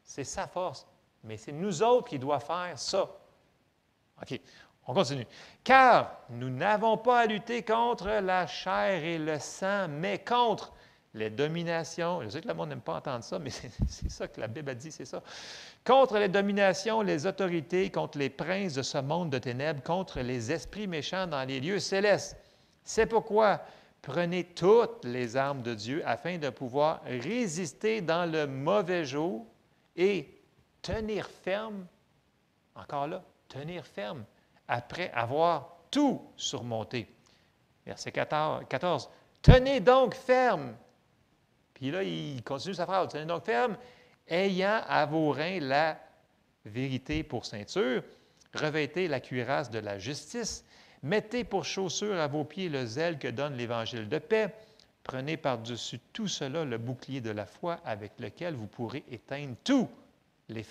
c'est sa force. Mais c'est nous autres qui doivent faire ça. OK, on continue. Car nous n'avons pas à lutter contre la chair et le sang, mais contre les dominations. Je sais que le monde n'aime pas entendre ça, mais c'est ça que la Bible a dit, c'est ça. Contre les dominations, les autorités, contre les princes de ce monde de ténèbres, contre les esprits méchants dans les lieux célestes. C'est pourquoi prenez toutes les armes de Dieu afin de pouvoir résister dans le mauvais jour et tenir ferme, encore là, tenir ferme, après avoir tout surmonté. Verset 14. Tenez donc ferme. Puis là, il continue sa phrase. Tenez donc ferme, ayant à vos reins la vérité pour ceinture, revêtez la cuirasse de la justice, mettez pour chaussure à vos pieds le zèle que donne l'Évangile de paix, prenez par-dessus tout cela le bouclier de la foi avec lequel vous pourrez éteindre tous les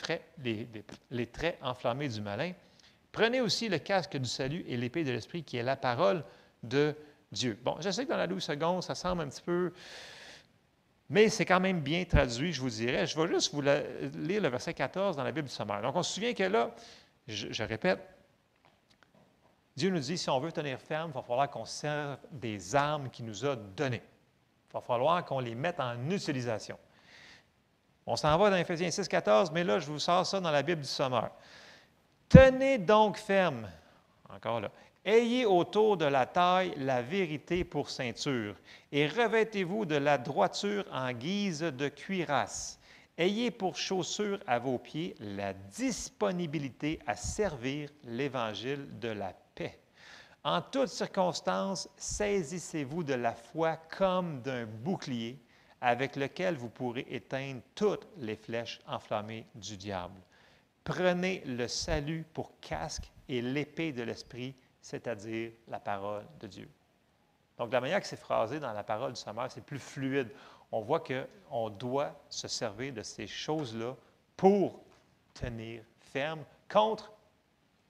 traits enflammés du malin. Prenez aussi le casque du salut et l'épée de l'Esprit qui est la parole de Dieu. Bon, je sais que dans la Louis II, ça semble un petit peu... Mais c'est quand même bien traduit, je vous dirais. Je vais juste vous lire le verset 14 dans la Bible du Sommaire. Donc, on se souvient que là, je répète, Dieu nous dit, si on veut tenir ferme, il va falloir qu'on serve des armes qu'il nous a données. Il va falloir qu'on les mette en utilisation. On s'en va dans Éphésiens 6, 14, mais là, je vous sors ça dans la Bible du Sommaire. Tenez donc ferme, encore là, ayez autour de la taille la vérité pour ceinture, et revêtez-vous de la droiture en guise de cuirasse. Ayez pour chaussure à vos pieds la disponibilité à servir l'Évangile de la paix. En toutes circonstances, saisissez-vous de la foi comme d'un bouclier avec lequel vous pourrez éteindre toutes les flèches enflammées du diable. Prenez le salut pour casque et l'épée de l'Esprit, c'est-à-dire la parole de Dieu. Donc, la manière que c'est phrasé dans la parole du Sommaire, c'est plus fluide. On voit qu'on doit se servir de ces choses-là pour tenir ferme contre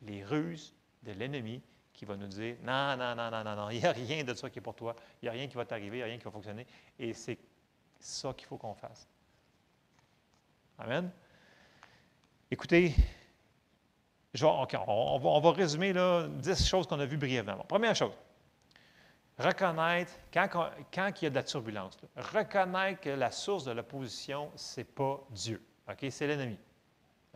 les ruses de l'ennemi qui va nous dire « Non, non, non, non, non, non, il n'y a rien de ça qui est pour toi, il n'y a rien qui va t'arriver, il n'y a rien qui va fonctionner. » Et c'est ça qu'il faut qu'on fasse. Amen. Écoutez, on va résumer là, 10 choses qu'on a vues brièvement. Bon, première chose, reconnaître, quand il y a de la turbulence, là, reconnaître que la source de l'opposition, ce n'est pas Dieu. Okay? C'est l'ennemi.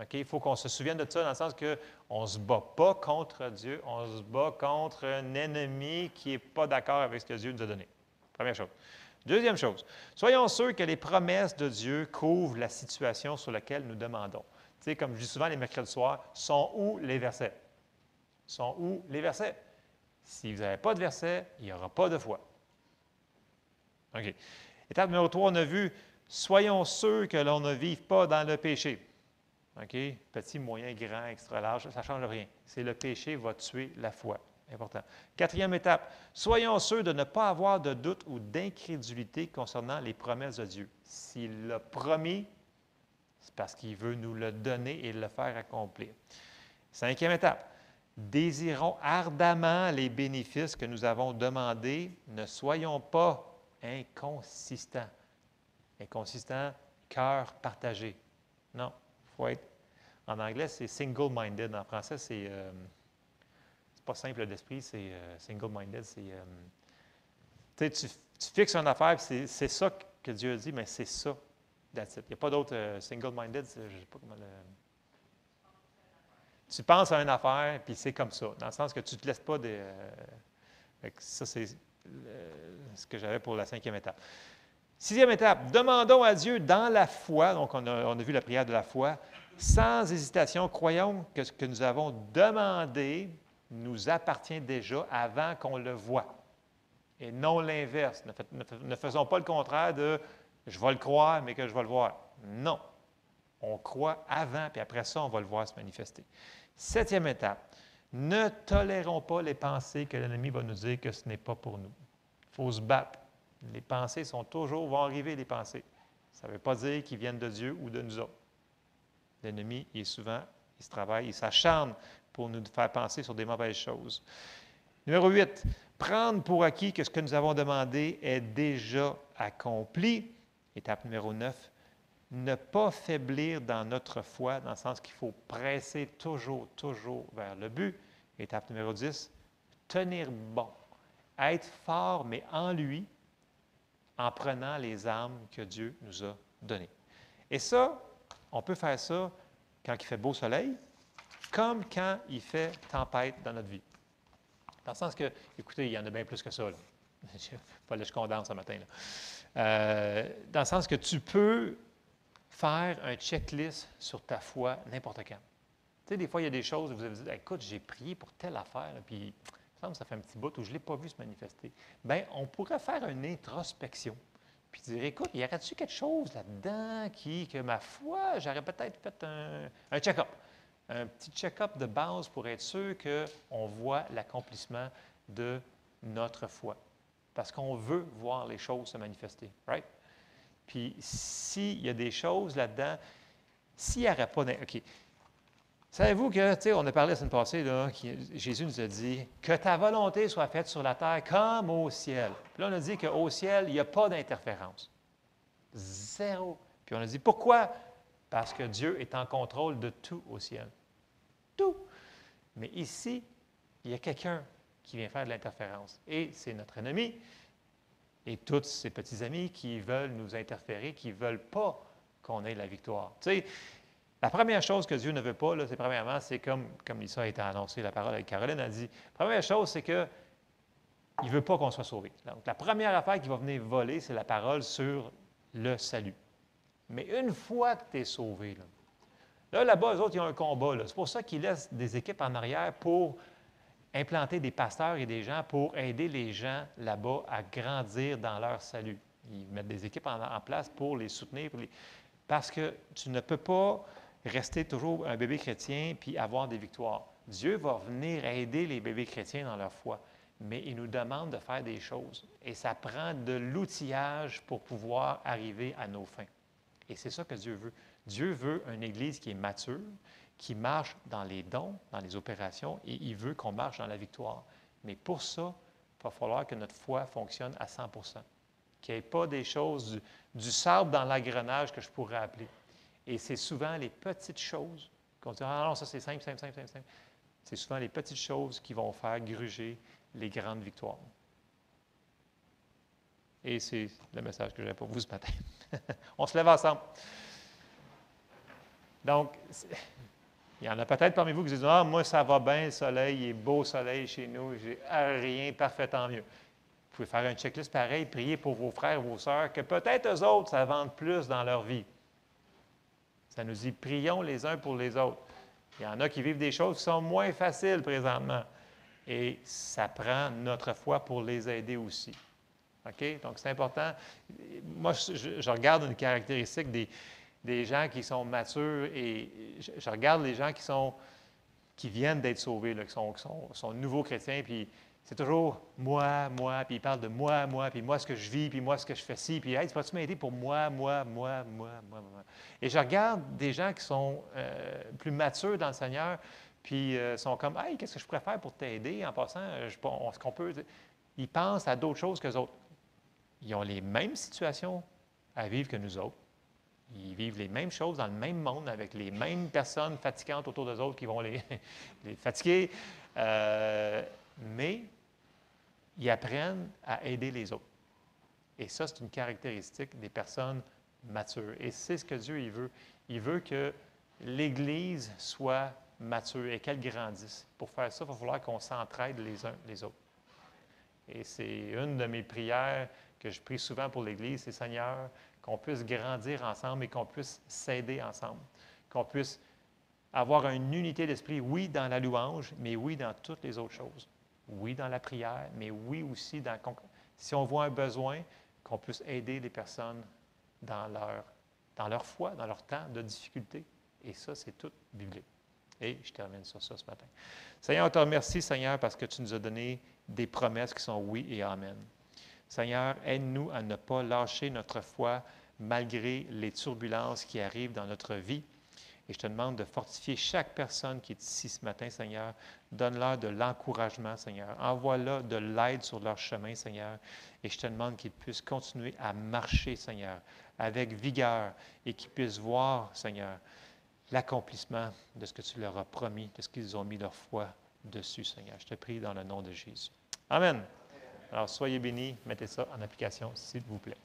Okay? Il faut qu'on se souvienne de ça dans le sens qu'on ne se bat pas contre Dieu, on se bat contre un ennemi qui n'est pas d'accord avec ce que Dieu nous a donné. Première chose. Deuxième chose, soyons sûrs que les promesses de Dieu couvrent la situation sur laquelle nous demandons. Tu sais, comme je dis souvent les mercredis soirs, sont où les versets? Sont où les versets? Si vous n'avez pas de versets, il n'y aura pas de foi. OK. Étape numéro 3, on a vu, soyons sûrs que l'on ne vive pas dans le péché. OK? Petit, moyen, grand, extra large, ça ne change rien. C'est le péché va tuer la foi. Important. Quatrième étape, soyons sûrs de ne pas avoir de doute ou d'incrédulité concernant les promesses de Dieu. S'il l'a promis, c'est parce qu'il veut nous le donner et le faire accomplir. Cinquième étape, désirons ardemment les bénéfices que nous avons demandés. Ne soyons pas inconsistants. Inconsistants, cœur partagé. Non, il faut être... En anglais, c'est single-minded. En français, c'est pas simple d'esprit, c'est single-minded. Tu fixes une affaire, c'est ça que Dieu a dit, mais c'est ça. That's it. Il n'y a pas d'autre single-minded, je ne sais pas comment le... Tu penses à une affaire, puis c'est comme ça, dans le sens que tu ne te laisses pas des... ça, c'est ce que j'avais pour la cinquième étape. Sixième étape, demandons à Dieu dans la foi, donc on a vu la prière de la foi, sans hésitation, croyons que ce que nous avons demandé nous appartient déjà avant qu'on le voie. Et non l'inverse. Ne faisons pas le contraire de « je vais le croire, mais que je vais le voir ». Non. On croit avant, puis après ça, on va le voir se manifester. Septième étape, ne tolérons pas les pensées que l'ennemi va nous dire que ce n'est pas pour nous. Il faut se battre. Les pensées vont arriver, les pensées. Ça ne veut pas dire qu'ils viennent de Dieu ou de nous autres. L'ennemi, il se travaille, il s'acharne pour nous faire penser sur des mauvaises choses. Numéro 8, prendre pour acquis que ce que nous avons demandé est déjà accompli. Étape numéro 9, ne pas faiblir dans notre foi, dans le sens qu'il faut presser toujours vers le but. Étape numéro 10, tenir bon, être fort, mais en lui, en prenant les armes que Dieu nous a données. Et ça, on peut faire ça quand il fait beau soleil, comme quand il fait tempête dans notre vie. Dans le sens que, écoutez, il y en a bien plus que ça. Il fallait que je condense ce matin. Dans le sens que tu peux faire un checklist sur ta foi n'importe quand. Tu sais, des fois, il y a des choses où vous avez dit, écoute, j'ai prié pour telle affaire, puis il me semble que ça fait un petit bout où je ne l'ai pas vu se manifester. Bien, on pourrait faire une introspection, puis dire, écoute, y aurait-il quelque chose là-dedans que ma foi, j'aurais peut-être fait un check-up. Un petit check-up de base pour être sûr qu'on voit l'accomplissement de notre foi. Parce qu'on veut voir les choses se manifester, right? Puis, s'il y a des choses là-dedans, s'il n'y aurait pas... OK. Savez-vous que, tu sais, on a parlé la semaine passée, là, Jésus nous a dit « Que ta volonté soit faite sur la terre comme au ciel. » Puis là, on a dit qu'au ciel, il n'y a pas d'interférence. Zéro. Puis on a dit « Pourquoi? » Parce que Dieu est en contrôle de tout au ciel. Tout. Mais ici, il y a quelqu'un qui vient faire de l'interférence. Et c'est notre ennemi et tous ses petits amis qui veulent nous interférer, qui ne veulent pas qu'on ait la victoire. Tu sais, la première chose que Dieu ne veut pas, là, c'est premièrement, c'est comme ça a été annoncé, la parole avec Caroline a dit, la première chose, c'est qu'il ne veut pas qu'on soit sauvé. Donc, la première affaire qui va venir voler, c'est la parole sur le salut. Mais une fois que tu es sauvé, là-bas, eux autres, ils ont un combat. C'est pour ça qu'ils laissent des équipes en arrière pour implanter des pasteurs et des gens pour aider les gens là-bas à grandir dans leur salut. Ils mettent des équipes en place pour les soutenir. Parce que tu ne peux pas rester toujours un bébé chrétien puis avoir des victoires. Dieu va venir aider les bébés chrétiens dans leur foi, mais il nous demande de faire des choses. Et ça prend de l'outillage pour pouvoir arriver à nos fins. Et c'est ça que Dieu veut. Dieu veut une Église qui est mature, qui marche dans les dons, dans les opérations, et il veut qu'on marche dans la victoire. Mais pour ça, il va falloir que notre foi fonctionne à 100 qu'il n'y ait pas des choses, du sable dans l'engrenage que je pourrais appeler. Et c'est souvent les petites choses qu'on dit « Ah non, ça c'est simple. » C'est souvent les petites choses qui vont faire gruger les grandes victoires. Et c'est le message que j'ai pour vous ce matin. On se lève ensemble. Donc, il y en a peut-être parmi vous qui disent « Ah, moi, ça va bien, le soleil, il est beau soleil chez nous, j'ai rien, parfait, tant mieux. » Vous pouvez faire un checklist pareil, prier pour vos frères, vos sœurs, que peut-être eux autres, ça vende plus dans leur vie. Ça nous dit « Prions les uns pour les autres. » Il y en a qui vivent des choses qui sont moins faciles présentement. Et ça prend notre foi pour les aider aussi. OK? Donc, c'est important. Moi, je regarde une caractéristique des gens qui sont matures et je regarde les gens qui viennent d'être sauvés, là, qui sont nouveaux chrétiens, puis c'est toujours moi, puis ils parlent de moi, puis moi ce que je vis, puis moi ce que je fais ci, puis hey, tu vas-tu m'aider pour moi. Et je regarde des gens qui sont plus matures dans le Seigneur, puis sont comme, hey, qu'est-ce que je pourrais faire pour t'aider en passant? Est-ce qu'on peut. Ils pensent à d'autres choses qu'eux autres. Ils ont les mêmes situations à vivre que nous autres. Ils vivent les mêmes choses dans le même monde avec les mêmes personnes fatigantes autour d'eux autres qui vont les fatiguer. Mais ils apprennent à aider les autres. Et ça, c'est une caractéristique des personnes matures. Et c'est ce que Dieu il veut. Il veut que l'Église soit mature et qu'elle grandisse. Pour faire ça, il va falloir qu'on s'entraide les uns les autres. Et c'est une de mes prières que je prie souvent pour l'Église, c'est Seigneur, qu'on puisse grandir ensemble et qu'on puisse s'aider ensemble. Qu'on puisse avoir une unité d'esprit, oui, dans la louange, mais oui, dans toutes les autres choses. Oui, dans la prière, mais oui aussi, si on voit un besoin, qu'on puisse aider les personnes dans leur foi, dans leur temps de difficulté. Et ça, c'est tout biblique. Et je termine sur ça ce matin. Seigneur, on te remercie, Seigneur, parce que tu nous as donné des promesses qui sont oui et amen. Seigneur, aide-nous à ne pas lâcher notre foi malgré les turbulences qui arrivent dans notre vie. Et je te demande de fortifier chaque personne qui est ici ce matin, Seigneur. Donne-leur de l'encouragement, Seigneur. Envoie-leur de l'aide sur leur chemin, Seigneur. Et je te demande qu'ils puissent continuer à marcher, Seigneur, avec vigueur et qu'ils puissent voir, Seigneur, l'accomplissement de ce que tu leur as promis, de ce qu'ils ont mis leur foi dessus, Seigneur. Je te prie dans le nom de Jésus. Amen. Alors, soyez bénis. Mettez ça en application, s'il vous plaît.